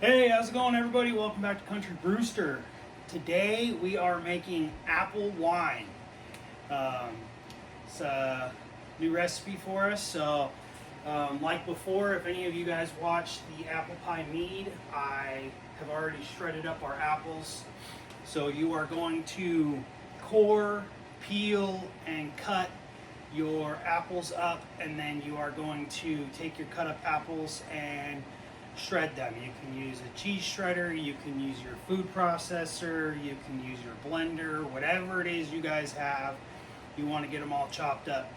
Hey, how's it going, everybody? Welcome back to Country Brewster. Today we are making apple wine. It's a new recipe for us. So, like before, if any of you guys watched the apple pie mead, I have already shredded up our apples. So you are going to core, peel, and cut your apples up, and then you are going to take your cut up apples and shred them. You can use a cheese shredder, you can use your food processor, you can use your blender, whatever it is you guys have. You want to get them all chopped up.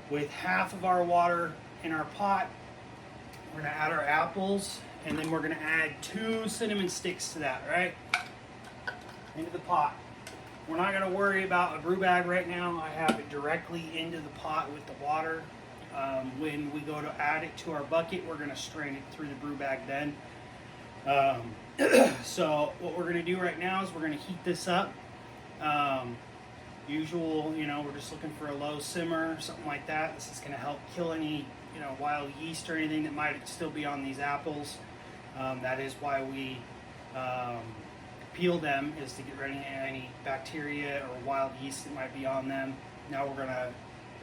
With half of our water in our pot, we're going to add our apples, and then we're going to add 2 cinnamon sticks to that, right? Into the pot. We're not going to worry about a brew bag right now. I have it directly into the pot with the water. When we go to add it to our bucket, we're going to strain it through the brew bag then. So what we're going to do right now is we're going to heat this up. Usual, we're just looking for a low simmer, something like that. This is going to help kill any, wild yeast or anything that might still be on these apples. That is why we peel them, is to get rid of any bacteria or wild yeast that might be on them. Now we're going to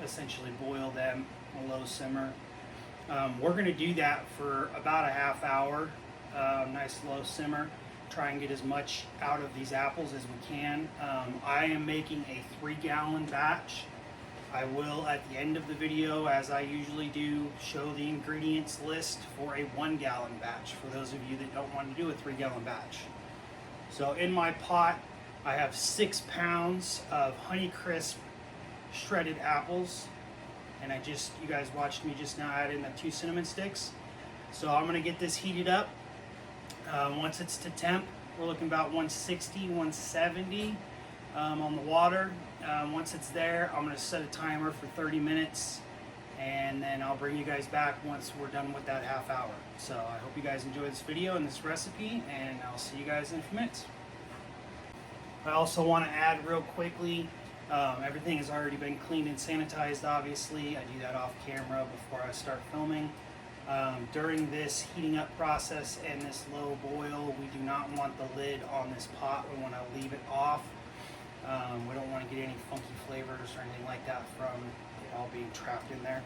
essentially boil them on a low simmer. We're going to do that for about a half hour, nice low simmer. Try and get as much out of these apples as we can. I am making a 3-gallon batch. I will, at the end of the video, as I usually do, show the ingredients list for a 1-gallon batch for those of you that don't want to do a 3-gallon batch. So in my pot, I have 6 pounds of Honeycrisp shredded apples, and you guys watched me just now add in the 2 cinnamon sticks. So I'm going to get this heated up. Once it's to temp, we're looking about 160, 170 on the water. Once it's there, I'm going to set a timer for 30 minutes, and then I'll bring you guys back once we're done with that half hour. So I hope you guys enjoy this video and this recipe, and I'll see you guys in a few minutes. I also want to add real quickly, everything has already been cleaned and sanitized, obviously. I do that off camera before I start filming. During this heating up process and this low boil, we do not want the lid on this pot. We want to leave it off. We don't want to get any funky flavors or anything like that from it all being trapped in there.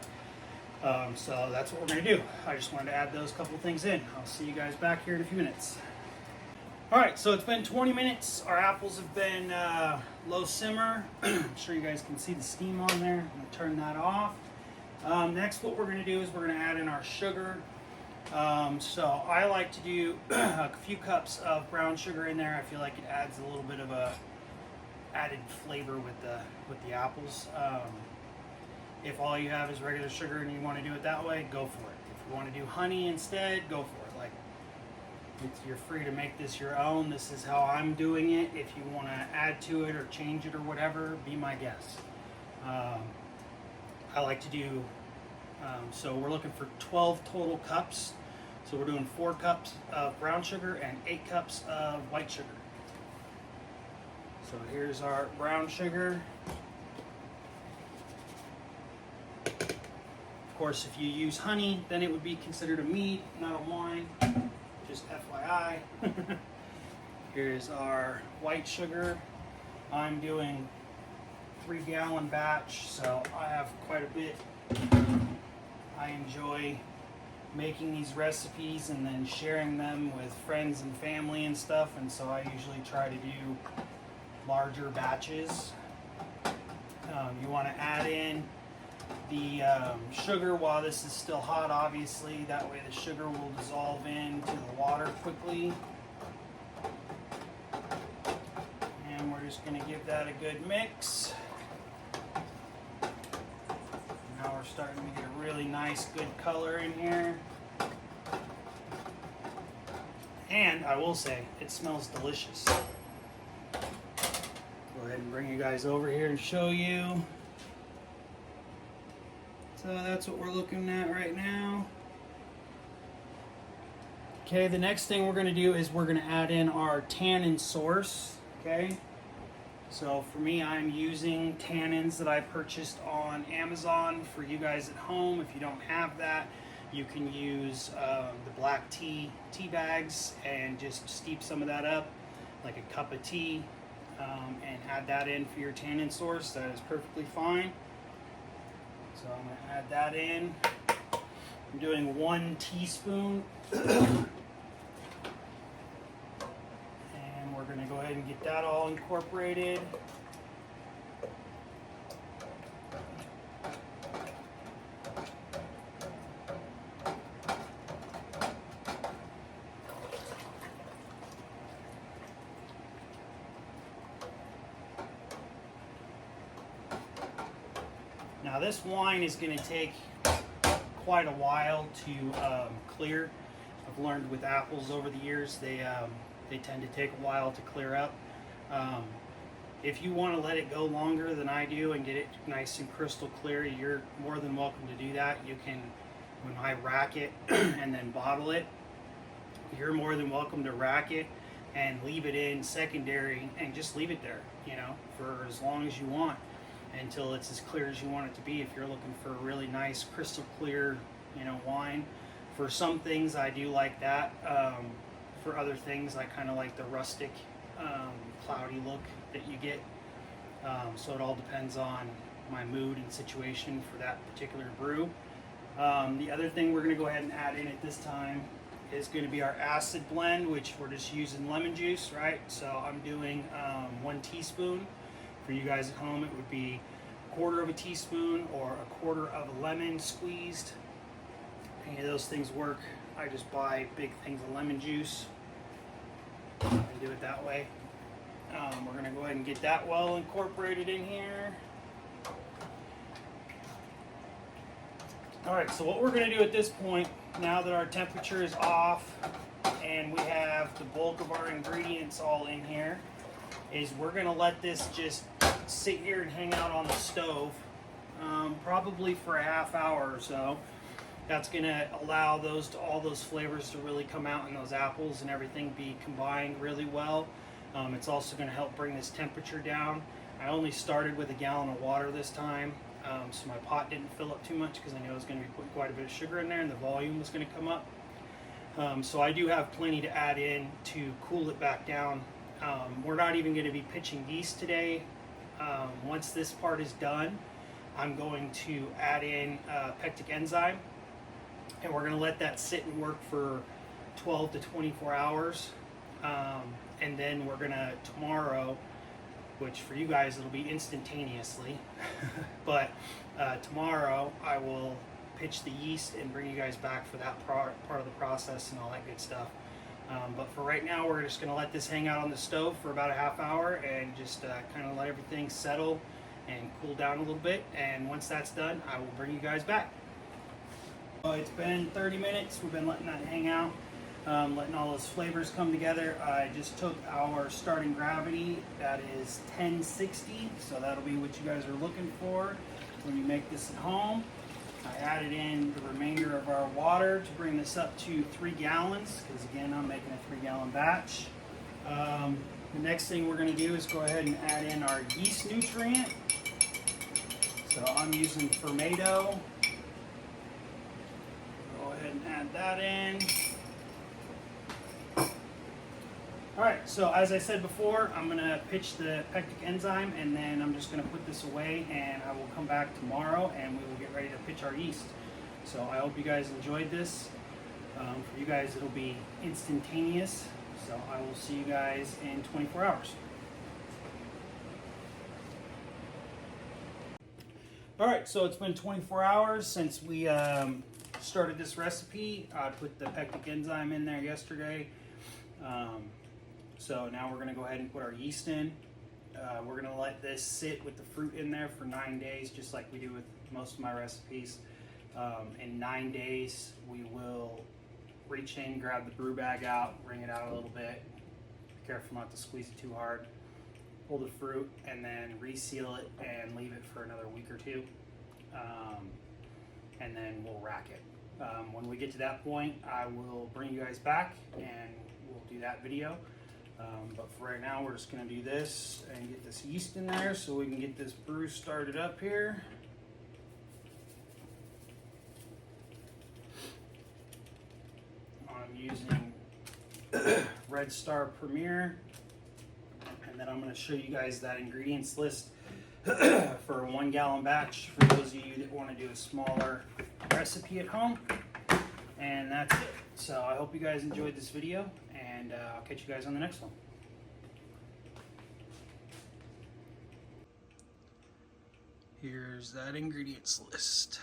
So that's what we're going to do. I just wanted to add those couple things in. I'll see you guys back here in a few minutes. Alright, so it's been 20 minutes. Our apples have been low simmer. I'm sure you guys can see the steam on there. I'm going to turn that off. Next, what we're going to do is we're going to add in our sugar. So I like to do a few cups of brown sugar in there. I feel like it adds a little bit of a added flavor with the apples. If all you have is regular sugar and you want to do it that way, go for it. If you want to do honey instead, go for it. You're free to make this your own. This is how I'm doing it. If you want to add to it or change it or whatever, be my guest. I like to do, so we're looking for 12 total cups. So we're doing 4 cups of brown sugar and 8 cups of white sugar. So here's our brown sugar. Of course, if you use honey, then it would be considered a mead, not a wine. Just FYI. Here's our white sugar. I'm doing 3-gallon batch, so I have quite a bit. I enjoy making these recipes and then sharing them with friends and family and stuff, and so I usually try to do larger batches. You want to add in the sugar while this is still hot, obviously. That way the sugar will dissolve into the water quickly. And we're just going to give that a good mix. Now we're starting to get a really nice, good color in here. And I will say, it smells delicious. Go ahead and bring you guys over here and show you. So that's what we're looking at right now. Okay, the next thing we're going to do is we're going to add in our tannin source. Okay, so for me, I'm using tannins that I purchased on Amazon. For you guys at home, if you don't have that, You can use the black tea bags and just steep some of that up, like a cup of tea, and add that in for your tannin source. That is perfectly fine. So I'm going to add that in. I'm doing 1 teaspoon. And we're going to go ahead and get that all incorporated. Now this wine is going to take quite a while to clear. I've learned with apples over the years, they tend to take a while to clear up. If you want to let it go longer than I do and get it nice and crystal clear, you're more than welcome to do that. You can, when I rack it and then bottle it, you're more than welcome to rack it and leave it in secondary and just leave it there, you know, for as long as you want, until it's as clear as you want it to be. If you're looking for a really nice crystal clear, you know, wine. For some things I do like that. For other things I kind of like the rustic, cloudy look that you get. So it all depends on my mood and situation for that particular brew. The other thing we're going to go ahead and add in at this time is going to be our acid blend, which we're just using lemon juice, right? So I'm doing 1 teaspoon. For you guys at home, it would be 1/4 of a teaspoon or 1/4 of a lemon squeezed. Any of those things work. I just buy big things of lemon juice and do it that way. We're going to go ahead and get that well incorporated in here. Alright, so what we're going to do at this point, now that our temperature is off and we have the bulk of our ingredients all in here, is we're going to let this just sit here and hang out on the stove, probably for a half hour or so. That's going to allow all those flavors to really come out in those apples and everything be combined really well. It's also going to help bring this temperature down. I only started with 1 gallon of water this time, so my pot didn't fill up too much because I knew I was going to be putting quite a bit of sugar in there and the volume was going to come up. So I do have plenty to add in to cool it back down. We're not even going to be pitching yeast today. Once this part is done, I'm going to add in pectic enzyme, and we're going to let that sit and work for 12 to 24 hours. And then we're going to, tomorrow, which for you guys it'll be instantaneously, but tomorrow I will pitch the yeast and bring you guys back for that part of the process and all that good stuff. But for right now, we're just going to let this hang out on the stove for about a half hour and just kind of let everything settle and cool down a little bit. And once that's done, I will bring you guys back. It's been 30 minutes. We've been letting that hang out, letting all those flavors come together. I just took our starting gravity. That is 1060, so that'll be what you guys are looking for when you make this at home. I added in the remainder of our water to bring this up to 3 gallons, because again, I'm making a 3-gallon batch. The next thing we're going to do is go ahead and add in our yeast nutrient. So I'm using Fermento. Go ahead and add that in. Alright, so as I said before, I'm going to pitch the pectic enzyme, and then I'm just going to put this away, and I will come back tomorrow and we will get ready to pitch our yeast. So I hope you guys enjoyed this. For you guys, it'll be instantaneous, so I will see you guys in 24 hours. Alright, so it's been 24 hours since we started this recipe. I put the pectic enzyme in there yesterday. So now we're going to go ahead and put our yeast in. We're going to let this sit with the fruit in there for 9 days, just like we do with most of my recipes. In 9 days, we will reach in, grab the brew bag out, wring it out a little bit. Be careful not to squeeze it too hard. Pull the fruit and then reseal it and leave it for another week or two. And then we'll rack it. When we get to that point, I will bring you guys back and we'll do that video. But for right now, we're just going to do this and get this yeast in there so we can get this brew started up here. I'm using Red Star Premier, and then I'm going to show you guys that ingredients list for a 1 gallon batch for those of you that want to do a smaller recipe at home. And that's it. So I hope you guys enjoyed this video, and I'll catch you guys on the next one. Here's that ingredients list.